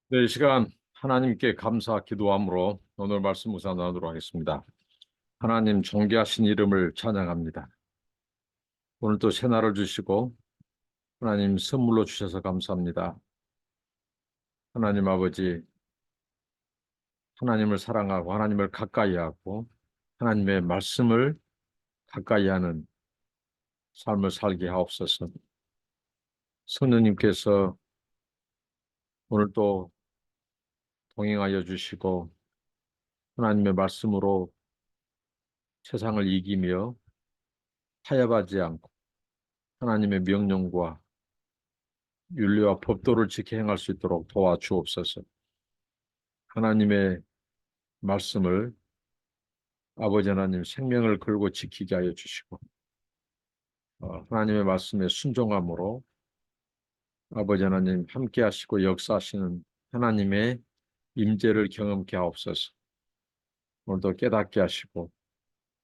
네, 이 시간 하나님께 감사 기도함으로 오늘 말씀 묵상 나누도록 하겠습니다. 하나님 존귀하신 이름을 찬양합니다. 오늘 또 새날을 주시고 하나님 선물로 주셔서 감사합니다. 하나님 아버지, 하나님을 사랑하고 하나님을 가까이 하고 하나님의 말씀을 가까이 하는 삶을 살게 하옵소서. 성령님께서 오늘 또 동행하여 주시고 하나님의 말씀으로 세상을 이기며 타협하지 않고 하나님의 명령과 윤리와 법도를 지켜 행할 수 있도록 도와주옵소서. 하나님의 말씀을 아버지 하나님 생명을 걸고 지키게 하여 주시고 하나님의 말씀에 순종함으로 아버지 하나님 함께 하시고 역사하시는 하나님의 임재를 경험케 하옵소서. 오늘도 깨닫게 하시고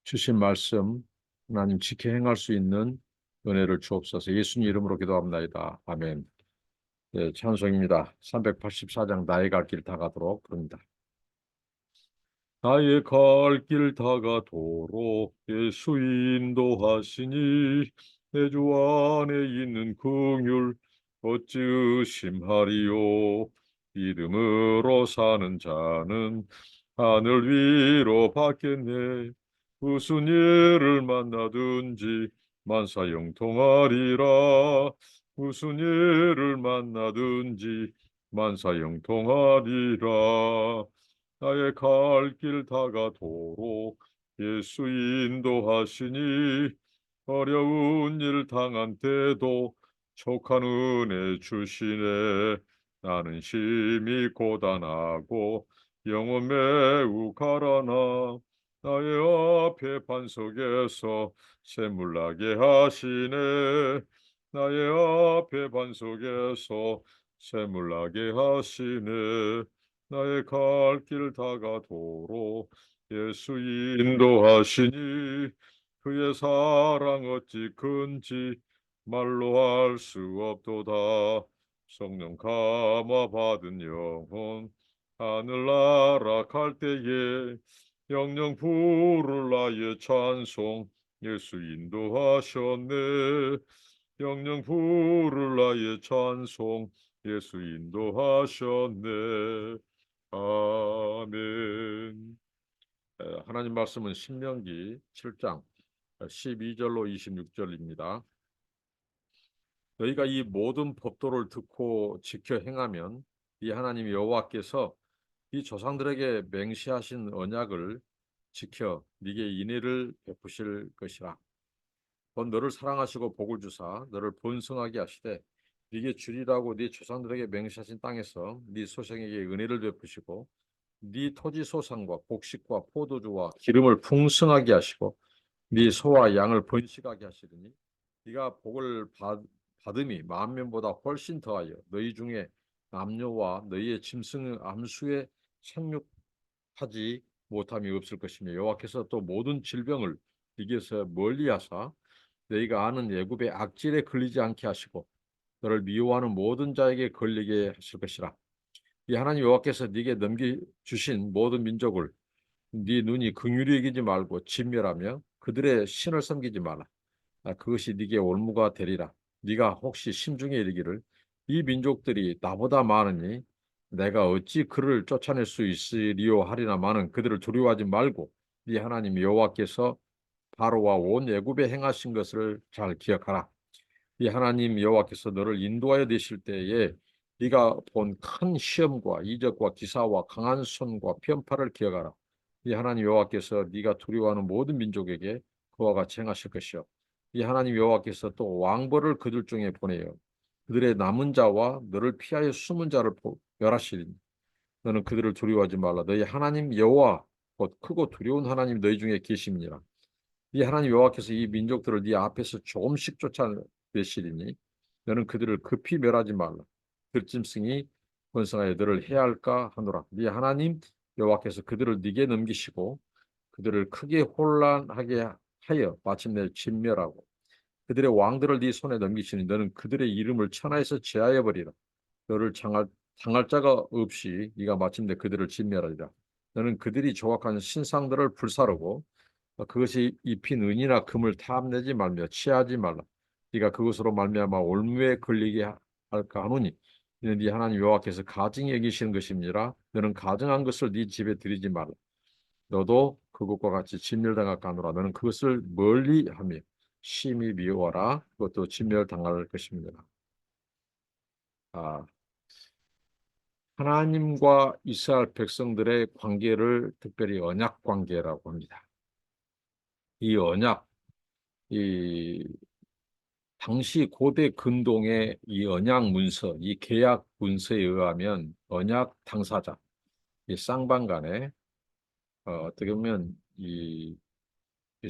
주신 말씀 하나님 지켜 행할 수 있는 은혜를 주옵소서. 예수님 이름으로 기도합니다. 아멘. 네, 찬송입니다. 384장 나의 갈 길 다 가도록 부릅니다. 나의 갈 길 다가도록 예수 인도하시니 내 주 안에 있는 긍휼 어찌 의심하리요. 믿음으로 사는 자는 하늘 위로 받겠네. 무슨 일을 만나든지 만사 형통하리라. 무슨 일을 만나든지 만사 형통하리라. 나의 갈 길 다가도록 예수 인도하시니 어려운 일 당한 때도 촉한 은혜 주시네. 나는 심히 고단하고 영혼 매우 가라나 나의 앞에 반석에서 샘물 나게 하시네. 나의 앞에 반석에서 샘물 나게 하시네. 나의 갈 길 다가도록 예수 인도하시니 그의 사랑 어찌 큰지 말로 할 수 없도다. 성령 감화 받은 영혼 하늘나라 갈 때에 영영 부를 나의 찬송 예수 인도하셨네. 영영 부를 나의 찬송 예수 인도하셨네. 아멘. 하나님 말씀은 신명기 7장 12절로 26절입니다. 너희가 이 모든 법도를 듣고 지켜 행하면 이 하나님 여호와께서 이 조상들에게 맹세하신 언약을 지켜 네게 인애를 베푸실 것이라. 곧 너를 사랑하시고 복을 주사 너를 번성하게 하시되 네게 주리라고 네 조상들에게 맹세하신 땅에서 네 소생에게 은혜를 베푸시고 네 토지 소산과 곡식과 포도주와 기름을 풍성하게 하시고 네 소와 양을 번식하게 하시리니 네가 복을 받음이 만면보다 훨씬 더하여 너희 중에 남녀와 너희의 짐승 암수에 생육하지 못함이 없을 것이며 여호와께서 또 모든 질병을 네게서 멀리하사 너희가 아는 애굽의 악질에 걸리지 않게 하시고 너를 미워하는 모든 자에게 걸리게 하실 것이라. 이 하나님 여호와께서 네게 넘기 주신 모든 민족을 네 눈이 긍휼히 여기지 말고 진멸하며 그들의 신을 섬기지 말라. 그것이 네게 올무가 되리라. 네가 혹시 심중에 이르기를 이 민족들이 나보다 많으니 내가 어찌 그를 쫓아낼 수 있으리요 하리나 마는 그들을 두려워하지 말고 네 하나님 여호와께서 바로와 온 애굽에 행하신 것을 잘 기억하라. 이 하나님 여호와께서 너를 인도하여 내실 때에 네가 본 큰 시험과 이적과 기사와 강한 손과 편파를 기억하라. 이 하나님 여호와께서 네가 두려워하는 모든 민족에게 그와 같이 행하실 것이요. 이 하나님 여호와께서 또 왕벌을 그들 중에 보내요. 그들의 남은 자와 너를 피하여 숨은 자를 멸하시리니 너는 그들을 두려워하지 말라. 너희 하나님 여호와 곧 크고 두려운 하나님 너희 중에 계심이니라. 이 하나님 여호와께서 이 민족들을 네 앞에서 조금씩 쫓아내시리니 너는 그들을 급히 멸하지 말라. 들짐승이 번성하여 너를 해할까 하노라. 네 하나님 여호와께서 그들을 네게 넘기시고 그들을 크게 혼란하게 하여 마침내 진멸하고 그들의 왕들을 네 손에 넘기시니 너는 그들의 이름을 천하에서 제하여 버리라. 너를 당할 자가 없이 네가 마침내 그들을 진멸하리라. 너는 그들이 조각한 신상들을 불사르고 그것이 입힌 은이나 금을 탐내지 말며 취하지 말라. 네가 그것으로 말미암아 올무에 걸리게 할까 하노니 이는 네 하나님 여호와께서 가증히 여기시는 것임이라. 너는 가증한 것을 네 집에 들이지 말라. 너도 그것과 같이 진멸당할까 하노라. 너는 그것을 멀리하며 심히 미워하라. 그것도 진멸당할 것입니다. 아, 하나님과 이스라엘 백성들의 관계를 특별히 언약 관계라고 합니다. 이 언약, 이 당시 고대 근동의 이 언약 문서, 이 계약 문서에 의하면 언약 당사자, 이 쌍방 간에 어떻게 보면 이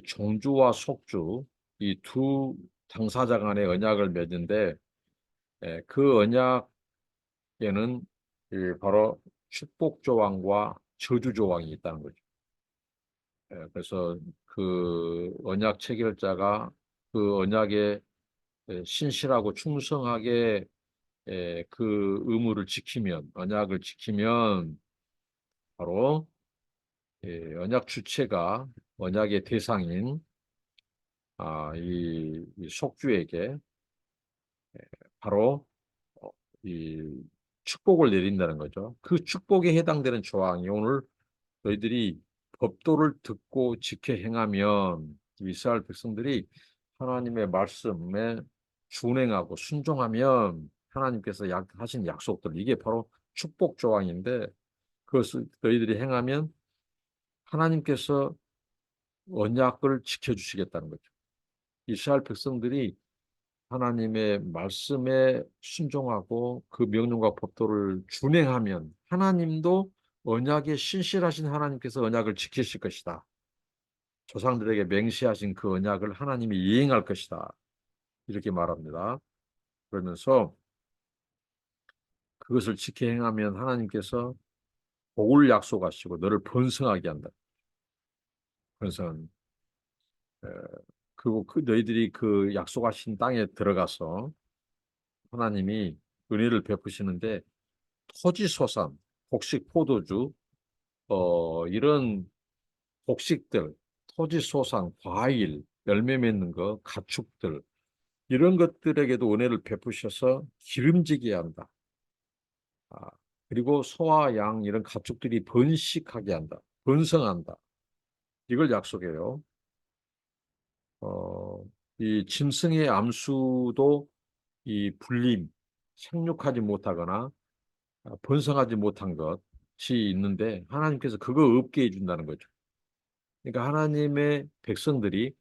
종주와 속주 이 두 당사자 간의 언약을 맺는데 그 언약에는 바로 축복 조항과 저주 조항이 있다는 거죠. 그래서 그 언약 체결자가 그 언약에 신실하고 충성하게 그 의무를 지키면 언약을 지키면 바로 언약 주체가 언약의 대상인 이 속주에게 바로 어, 이 축복을 내린다는 거죠. 그 축복에 해당되는 조항이 오늘 너희들이 법도를 듣고 지켜 행하면 이스라엘 백성들이 하나님의 말씀에 준행하고 순종하면 하나님께서 하신 약속들 이게 바로 축복 조항인데 그것을 너희들이 행하면 하나님께서 언약을 지켜주시겠다는 거죠. 이스라엘 백성들이 하나님의 말씀에 순종하고 그 명령과 법도를 준행하면 하나님도 언약에 신실하신 하나님께서 언약을 지키실 것이다. 조상들에게 맹세하신 그 언약을 하나님이 이행할 것이다. 이렇게 말합니다. 그러면서 그것을 지켜 행하면 하나님께서 복을 약속하시고 너를 번성하게 한다. 그래서 그리고 너희들이 그 약속하신 땅에 들어가서 하나님이 은혜를 베푸시는데 토지소산, 곡식, 포도주, 이런 곡식들, 토지소산, 과일, 열매 맺는 거, 가축들 이런 것들에게도 은혜를 베푸셔서 기름지게 한다. 아, 그리고 소와 양 이런 가축들이 번식하게 한다. 번성한다. 이걸 약속해요. 어, 이 짐승의 암수도 이 불림, 생육하지 못하거나 번성하지 못한 것이 있는데 하나님께서 그거 없게 해준다는 거죠. 그러니까 하나님의 백성들이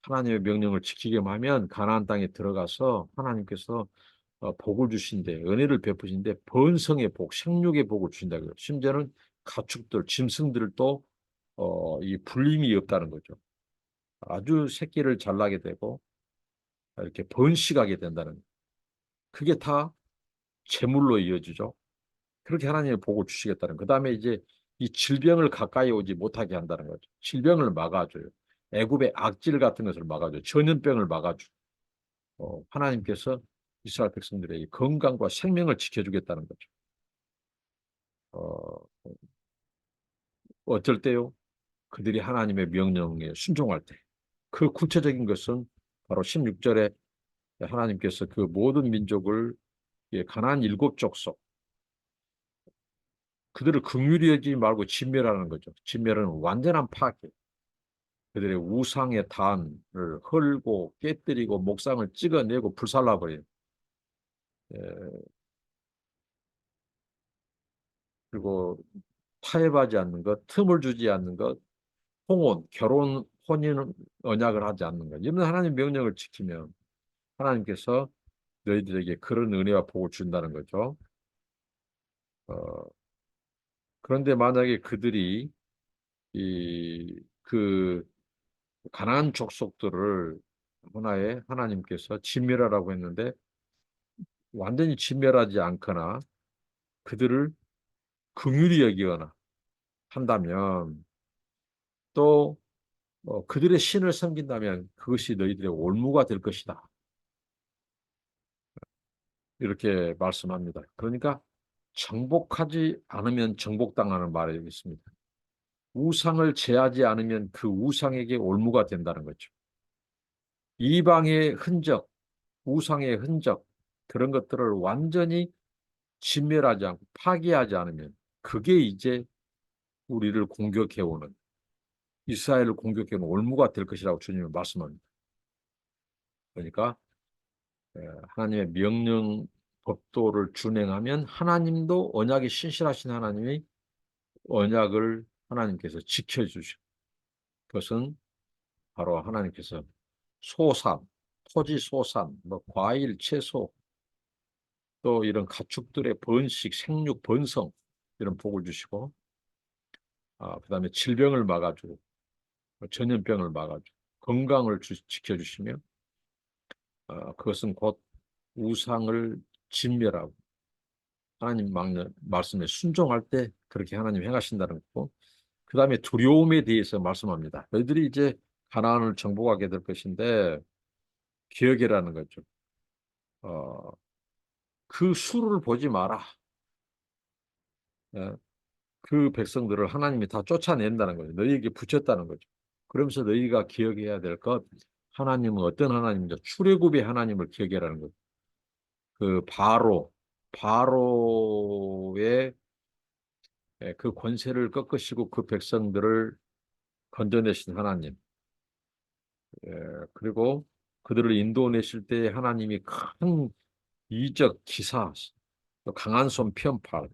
하나님의 명령을 지키기만 하면 가나안 땅에 들어가서 하나님께서 복을 주신대, 은혜를 베푸신데 번성의 복, 생육의 복을 주신다고요. 심지어는 가축들, 짐승들도 이 불림이 없다는 거죠. 아주 새끼를 잘 나게 되고 이렇게 번식하게 된다는 거예요. 그게 다 재물로 이어지죠. 그렇게 하나님의 복을 주시겠다는. 그다음에 이제 이 질병을 가까이 오지 못하게 한다는 거죠. 질병을 막아줘요. 애굽의 악질 같은 것을 막아줘요. 전염병을 막아줘. 하나님께서 이스라엘 백성들에게 건강과 생명을 지켜주겠다는 거죠. 어, 어쩔 때요? 그들이 하나님의 명령에 순종할 때. 그 구체적인 것은 바로 16절에 하나님께서 그 모든 민족을 가나안 일곱 족속 그들을 긍휼히 여기지 말고 진멸하는 거죠. 진멸은 완전한 파괴. 그들의 우상의 단을 헐고 깨뜨리고 목상을 찍어내고 불살라버려요. 예, 그리고 타협하지 않는 것, 틈을 주지 않는 것, 혼혼, 결혼, 혼인 언약을 하지 않는 것. 이런 하나님 명령을 지키면 하나님께서 너희들에게 그런 은혜와 복을 준다는 거죠. 어, 그런데 만약에 그들이 그 가나안 족속들을 하나의 하나님께서 진멸하라고 했는데 완전히 진멸하지 않거나 그들을 긍휼히 여기거나 한다면 또 그들의 신을 섬긴다면 그것이 너희들의 올무가 될 것이다. 이렇게 말씀합니다. 그러니까 정복하지 않으면 정복당하는 말이 있습니다. 우상을 제하지 않으면 그 우상에게 올무가 된다는 거죠. 이방의 흔적, 우상의 흔적, 그런 것들을 완전히 진멸하지 않고 파괴하지 않으면 그게 이제 우리를 공격해오는, 이스라엘을 공격해오는 올무가 될 것이라고 주님은 말씀합니다. 그러니까 하나님의 명령 법도를 준행하면 하나님도 언약이 신실하신 하나님이 언약을 하나님께서 지켜주시고, 그것은 바로 하나님께서 소산, 토지 소산, 뭐 과일, 채소, 또 이런 가축들의 번식, 생육, 번성, 이런 복을 주시고, 그다음에 질병을 막아주고, 전염병을 막아주고, 건강을 지켜주시며, 그것은 곧 우상을 진멸하고 하나님 말씀에 순종할 때 그렇게 하나님 행하신다는 거고, 그다음에 두려움에 대해서 말씀합니다. 너희들이 이제 가나안을 정복하게 될 것인데 기억이라는 거죠. 어, 그 수를 보지 마라. 예, 그 백성들을 하나님이 다 쫓아낸다는 거죠. 너희에게 붙였다는 거죠. 그러면서 너희가 기억해야 될 것, 하나님은 어떤 하나님이죠? 출애굽의 하나님을 기억해라는 거죠. 그 바로의 그 권세를 꺾으시고 그 백성들을 건져내신 하나님. 예, 그리고 그들을 인도내실 때 하나님이 큰 이적 기사, 또 강한 손 편팔을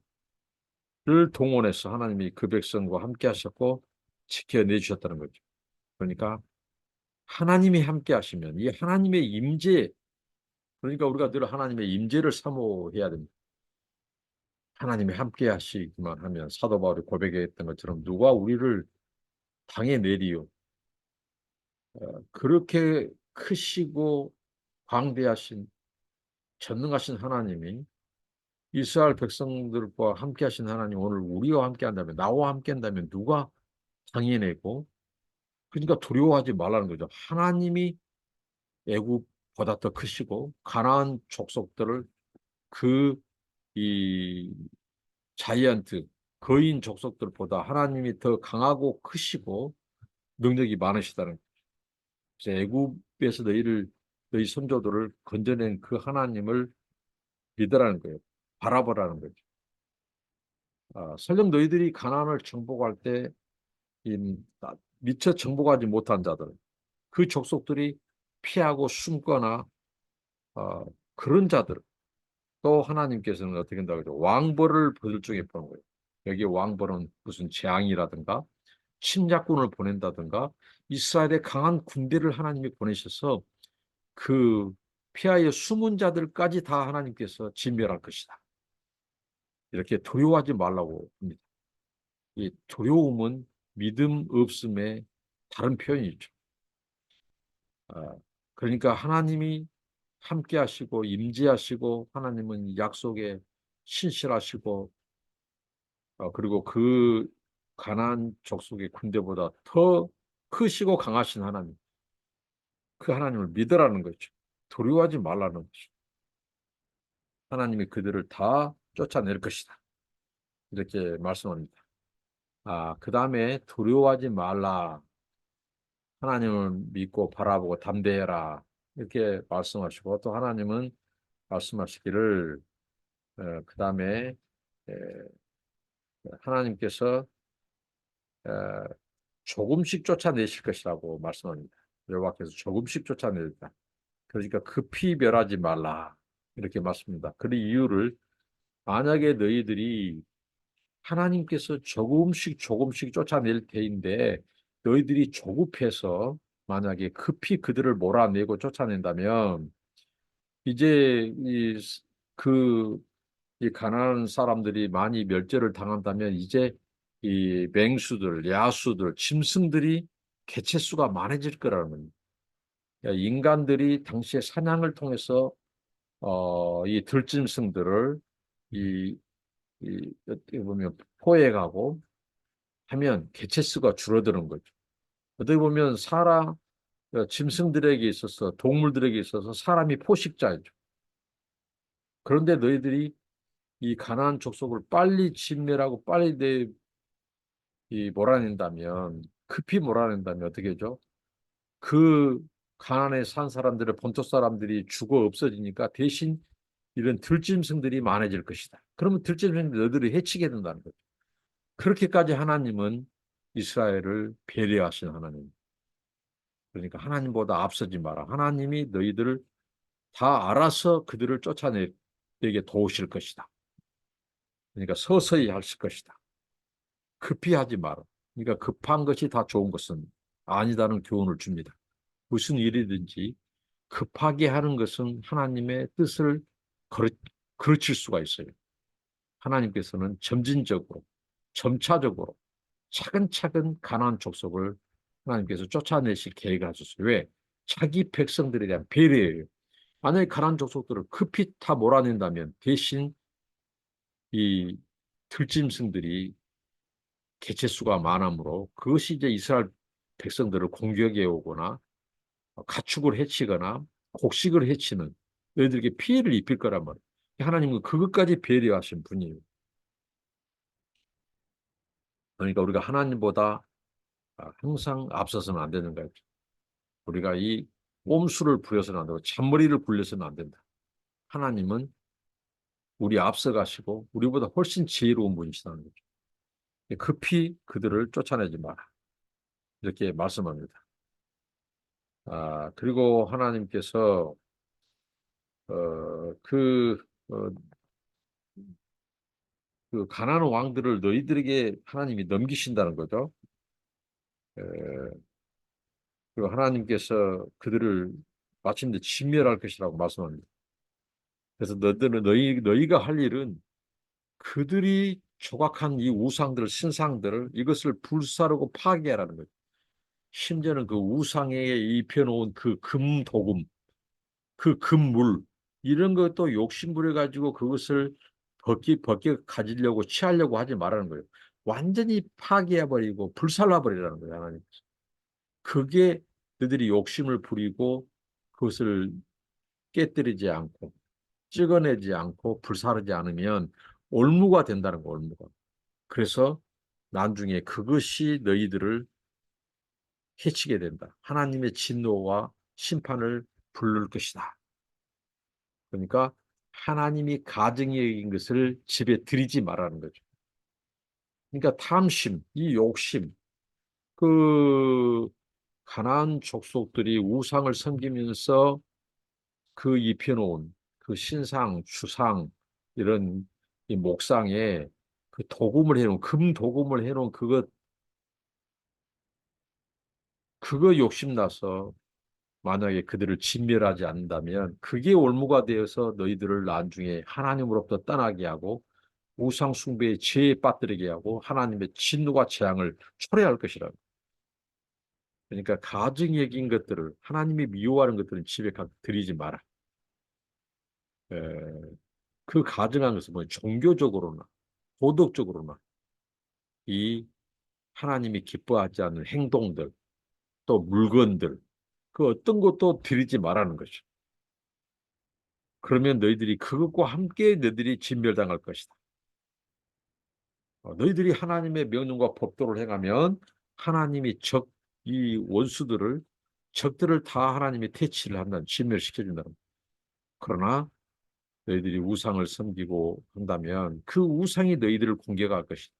동원해서 하나님이 그 백성과 함께 하셨고 지켜내 주셨다는 거죠. 그러니까 하나님이 함께 하시면 이 하나님의 임재, 그러니까 우리가 늘 하나님의 임재를 사모해야 됩니다. 하나님이 함께 하시기만 하면 사도 바울이 고백했던 것처럼 누가 우리를 당해내리요. 그렇게 크시고 광대하신 전능하신 하나님이 이스라엘 백성들과 함께 하신 하나님, 오늘 우리와 함께 한다면, 나와 함께 한다면 누가 당해내고, 그러니까 두려워하지 말라는 거죠. 하나님이 애굽보다 더 크시고 가나안 족속들을 그 이 자이언트 거인 족속들보다 하나님이 더 강하고 크시고 능력이 많으시다는 거죠. 그래서 애굽에서 너희 선조들을 건져낸 그 하나님을 믿으라는 거예요. 바라보라는 거죠. 설령 너희들이 가나안을 정복할 때 미처 정복하지 못한 자들, 그 족속들이 피하고 숨거나 그런 자들, 또 하나님께서는 어떻게 한다고 그러죠? 왕벌을 그들 중에 보는 거예요. 여기 왕벌은 무슨 재앙이라든가 침략군을 보낸다든가 이스라엘의 강한 군대를 하나님이 보내셔서 그 피하여 숨은 자들까지 다 하나님께서 진멸할 것이다. 이렇게 두려워하지 말라고 합니다. 이 두려움은 믿음 없음의 다른 표현이죠. 그러니까 하나님이 함께 하시고 임재하시고 하나님은 약속에 신실하시고 그리고 그 가나안 족속의 군대보다 더 크시고 강하신 하나님, 그 하나님을 믿으라는 거죠. 두려워하지 말라는 거죠. 하나님이 그들을 다 쫓아낼 것이다. 이렇게 말씀합니다. 그 다음에 두려워하지 말라. 하나님을 믿고 바라보고 담대해라. 이렇게 말씀하시고 또 하나님은 말씀하시기를 그 다음에 하나님께서 조금씩 쫓아내실 것이라고 말씀합니다. 여호와께서 조금씩 쫓아내다. 그러니까 급히 멸하지 말라. 이렇게 말씀합니다. 그 이유를 만약에 너희들이 하나님께서 조금씩 조금씩 쫓아낼 때인데 너희들이 조급해서 만약에 급히 그들을 몰아내고 쫓아낸다면 이제 그, 이 가난한 사람들이 많이 멸절을 당한다면 이제 이 맹수들, 야수들, 짐승들이 개체수가 많아질 거라는 그러니까 인간들이 당시에 사냥을 통해서 이 들짐승들을 이, 어떻게 보면 포획하고 하면 개체수가 줄어드는 거죠. 어떻게 보면 짐승들에게 있어서 동물들에게 있어서 사람이 포식자죠. 그런데 너희들이 이 가나안 족속을 빨리 진멸하고 빨리 몰아낸다면, 급히 몰아낸다면 어떻게 하죠? 그 가나안에 산 사람들의 본토 사람들이 죽어 없어지니까 대신 이런 들짐승들이 많아질 것이다. 그러면 들짐승들이 너희들을 해치게 된다는 거죠. 그렇게까지 하나님은 이스라엘을 배려하신 하나님. 그러니까 하나님보다 앞서지 마라. 하나님이 너희들을 다 알아서 그들을 쫓아내게 도우실 것이다. 그러니까 서서히 하실 것이다. 급히 하지 마라. 그러니까 급한 것이 다 좋은 것은 아니다는 교훈을 줍니다. 무슨 일이든지 급하게 하는 것은 하나님의 뜻을 그르칠 수가 있어요. 하나님께서는 점진적으로, 점차적으로, 차근차근 가나안 족속을 하나님께서 쫓아내실 계획을 하셨어요. 왜? 자기 백성들에 대한 배려예요. 만약에 가나안 족속들을 급히 다 몰아낸다면 대신 이 들짐승들이 개체수가 많으므로 그것이 이제 이스라엘 백성들을 공격해 오거나 가축을 해치거나 곡식을 해치는 너희들에게 피해를 입힐 거란 말이에요. 하나님은 그것까지 배려하신 분이에요. 그러니까 우리가 하나님보다 항상 앞서서는 안 되는 거예요. 우리가 이 꼼수를 부려서는 안 되고 잔머리를 굴려서는 안 된다. 하나님은 우리 앞서 가시고 우리보다 훨씬 지혜로운 분이시다는 거죠. 급히 그들을 쫓아내지 마라. 이렇게 말씀합니다. 그리고 하나님께서 어, 그, 어, 그 가나안 왕들을 너희들에게 하나님이 넘기신다는 거죠. 에, 그리고 하나님께서 그들을 마침내 진멸할 것이라고 말씀합니다. 그래서 너희가 할 일은 그들이 조각한 이 우상들, 신상들을 이것을 불사르고 파괴하라는 거죠. 심지어는 그 우상에 입혀놓은 그 금도금, 그 금물 이런 것도 욕심부려 가지고 그것을 벗겨 가지려고 취하려고 하지 말라는 거예요. 완전히 파괴해버리고 불살라버리라는 거예요. 하나님. 그게 너희들이 욕심을 부리고 그것을 깨뜨리지 않고 찍어내지 않고 불사르지 않으면 올무가 된다는 거, 올무가. 그래서 나중에 그것이 너희들을 해치게 된다. 하나님의 진노와 심판을 부를 것이다. 그러니까 하나님이 가증히 여긴 것을 집에 들이지 말라는 거죠. 그러니까 탐심, 이 욕심, 그 가나안 족속들이 우상을 섬기면서 그 입혀놓은 그 신상, 주상 이런 이 목상에 그 도금을 해놓은 금 도금을 해놓은 그거 욕심나서 만약에 그들을 진멸하지 않는다면 그게 올무가 되어서 너희들을 나중에 하나님으로부터 떠나게 하고 우상 숭배의 죄에 빠뜨리게 하고 하나님의 진노와 재앙을 초래할 것이라. 그러니까 가증 여긴 것들을 하나님이 미워하는 것들은 집에 들이지 마라. 에, 그 가증한 것은 뭐 종교적으로나 도덕적으로나 이 하나님이 기뻐하지 않는 행동들 또 물건들 그 어떤 것도 들이지 말라는 것이죠. 그러면 너희들이 그것과 함께 너희들이 진멸당할 것이다. 너희들이 하나님의 명령과 법도를 행하면 하나님이 이 원수들을 적들을 다 하나님이 퇴치를 한다는 진멸시켜준다는. 그러나 너희들이 우상을 섬기고 한다면 그 우상이 너희들을 공격할 것이다.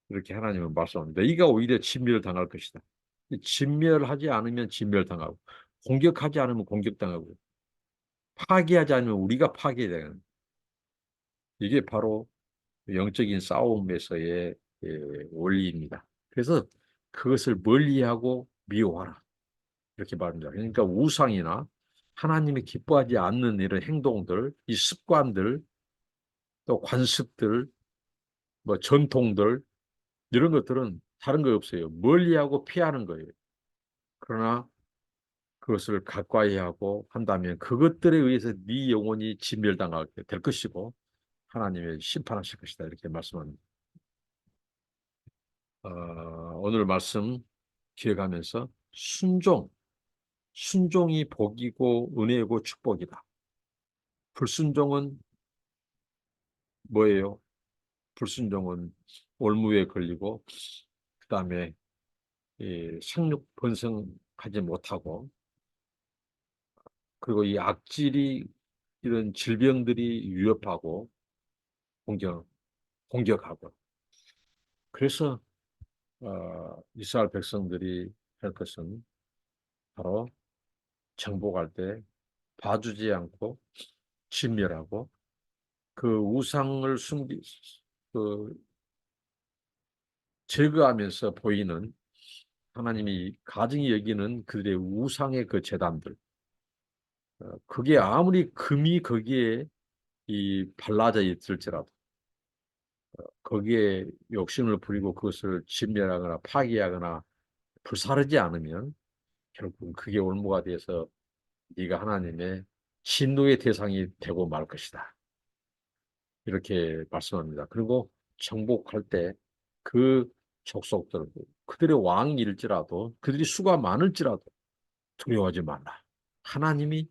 이렇게 하나님은 말씀합니다. 너희가 오히려 진멸을 당할 것이다. 진멸하지 않으면 진멸당하고 공격하지 않으면 공격당하고 파괴하지 않으면 우리가 파괴되는 이게 바로 영적인 싸움에서의 원리입니다. 그래서 그것을 멀리하고 미워하라. 이렇게 말합니다. 그러니까 우상이나 하나님이 기뻐하지 않는 이런 행동들, 이 습관들, 또 관습들, 뭐 전통들 이런 것들은 다른 거 없어요. 멀리하고 피하는 거예요. 그러나 그것을 가까이 하고 한다면 그것들에 의해서 네 영혼이 진멸당하게 될 것이고 하나님의 심판하실 것이다. 이렇게 말씀합니다. 오늘 말씀 기억하면서 순종이 복이고 은혜고 축복이다. 불순종은 뭐예요? 불순종은 올무에 걸리고 그다음에 생육 번성하지 못하고 그리고 이 악질이 이런 질병들이 위협하고 공격, 공격하고 그래서 이스라엘 백성들이 할 것은 바로 정복할 때 봐주지 않고 진멸하고 그 우상을 그 제거하면서 보이는 하나님이 가증히 여기는 그들의 우상의 그 제단들 그게 아무리 금이 거기에 이 발라져 있을지라도 거기에 욕심을 부리고 그것을 진멸하거나 파괴하거나 불사르지 않으면 결국 그게 올무가 돼서 네가 하나님의 진노의 대상이 되고 말 것이다. 이렇게 말씀합니다. 그리고 정복할 때 그 족속들, 그들의 왕일지라도 그들이 수가 많을지라도 두려워하지 말라. 하나님이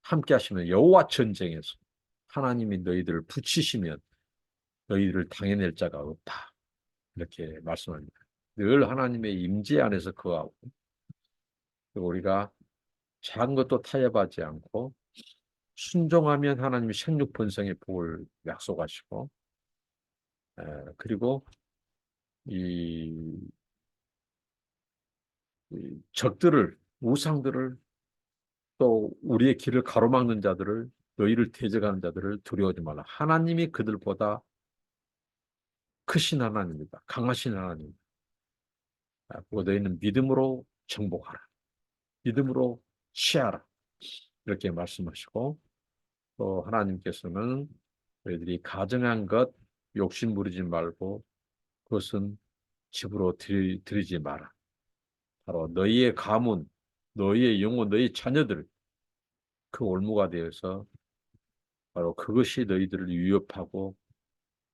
함께 하시면 여호와 전쟁에서 하나님이 너희들을 붙이시면 너희들을 당해낼 자가 없다. 이렇게 말씀합니다. 늘 하나님의 임재 안에서 거하고 우리가 작은 것도 타협하지 않고 순종하면 하나님이 생육 번성의 복을 약속하시고 그리고 이, 이 적들을 우상들을 또 우리의 길을 가로막는 자들을 너희를 대적하는 자들을 두려워하지 말라. 하나님이 그들보다 크신 하나님이다. 강하신 하나님. 그리고 너희는 믿음으로 정복하라. 믿음으로 취하라. 이렇게 말씀하시고 또 하나님께서는 너희들이 가정한 것 욕심 부리지 말고 그것은 집으로 들이지 마라. 바로 너희의 가문, 너희의 영혼, 너희 자녀들 그 올무가 되어서 바로 그것이 너희들을 위협하고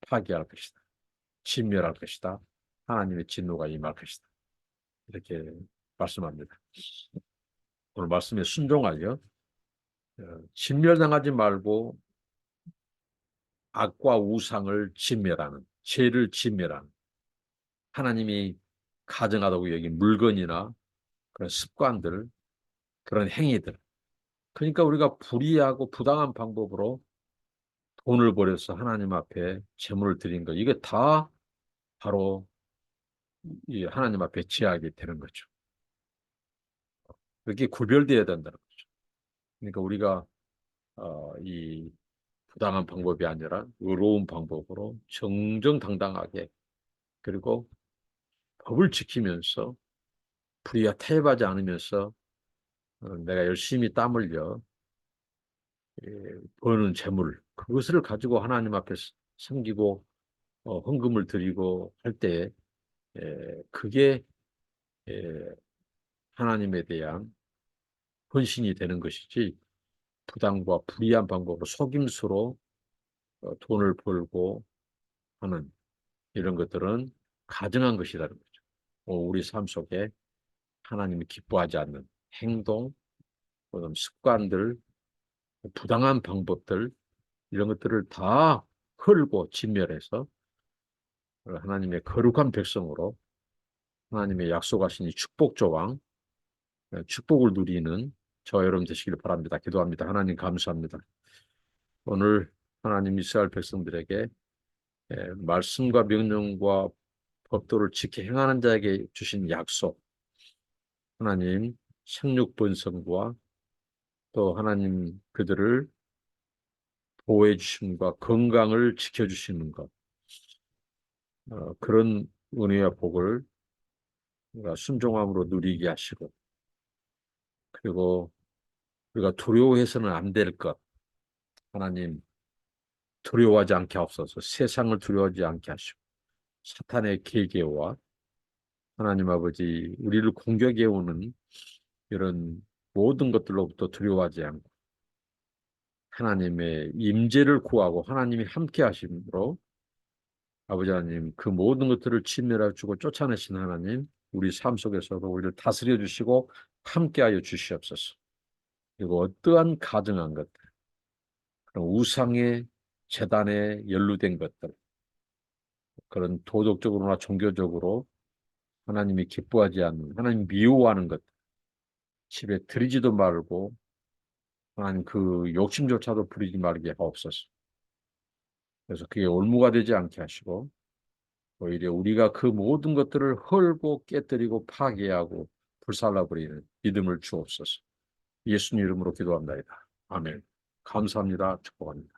파괴할 것이다. 진멸할 것이다. 하나님의 진노가 임할 것이다. 이렇게 말씀합니다. 오늘 말씀에 순종하여 진멸당하지 말고 악과 우상을 진멸하는, 죄를 진멸하는 하나님이 가증하다고 여긴 물건이나 그런 습관들, 그런 행위들. 그러니까 우리가 불의하고 부당한 방법으로 돈을 벌여서 하나님 앞에 제물을 드린 거, 이게 다 바로 이 하나님 앞에 제하게 되는 거죠. 그렇게 구별되어야 된다는 거죠. 그러니까 우리가 이 부당한 방법이 아니라 의로운 방법으로 정정당당하게 그리고 법을 지키면서 불의와 타협하지 않으면서 내가 열심히 땀 흘려 버는 재물 그것을 가지고 하나님 앞에 섬기고 헌금을 드리고 할 때 그게 하나님에 대한 헌신이 되는 것이지 부당과 불의한 방법으로 속임수로 돈을 벌고 하는 이런 것들은 가증한 것이라는 거죠. 우리 삶 속에 하나님이 기뻐하지 않는 행동, 습관들, 부당한 방법들 이런 것들을 다 헐고 진멸해서 하나님의 거룩한 백성으로 하나님의 약속하신 이 축복 조항, 축복을 누리는 저와 여러분 되시기를 바랍니다. 기도합니다. 하나님 감사합니다. 오늘 하나님 이스라엘 백성들에게 말씀과 명령과 법도를 지켜 행하는 자에게 주신 약속, 하나님 생육 번성과 또 하나님 그들을 보호해 주심과 건강을 지켜주시는 것, 그런 은혜와 복을 우리가 순종함으로 누리게 하시고 그리고 우리가 두려워해서는 안 될 것, 하나님 두려워하지 않게 하옵소서. 세상을 두려워하지 않게 하시고 사탄의 계계와 하나님 아버지 우리를 공격해 오는 이런 모든 것들로부터 두려워하지 않고 하나님의 임재를 구하고 하나님이 함께 하심으로 아버지 하나님 그 모든 것들을 진멸해 주고 쫓아내신 하나님 우리 삶 속에서도 우리를 다스려 주시고 함께하여 주시옵소서. 그리고 어떠한 가증한 것들 그런 우상의 제단에 연루된 것들, 그런 도덕적으로나 종교적으로 하나님이 기뻐하지 않는, 하나님 미워하는 것, 집에 들이지도 말고 하나님 그 욕심조차도 부리지 말게 하옵소서. 그래서 그게 올무가 되지 않게 하시고 오히려 우리가 그 모든 것들을 헐고 깨뜨리고 파괴하고 불살라버리는 믿음을 주옵소서. 예수님 이름으로 기도합니다. 아멘. 감사합니다. 축복합니다.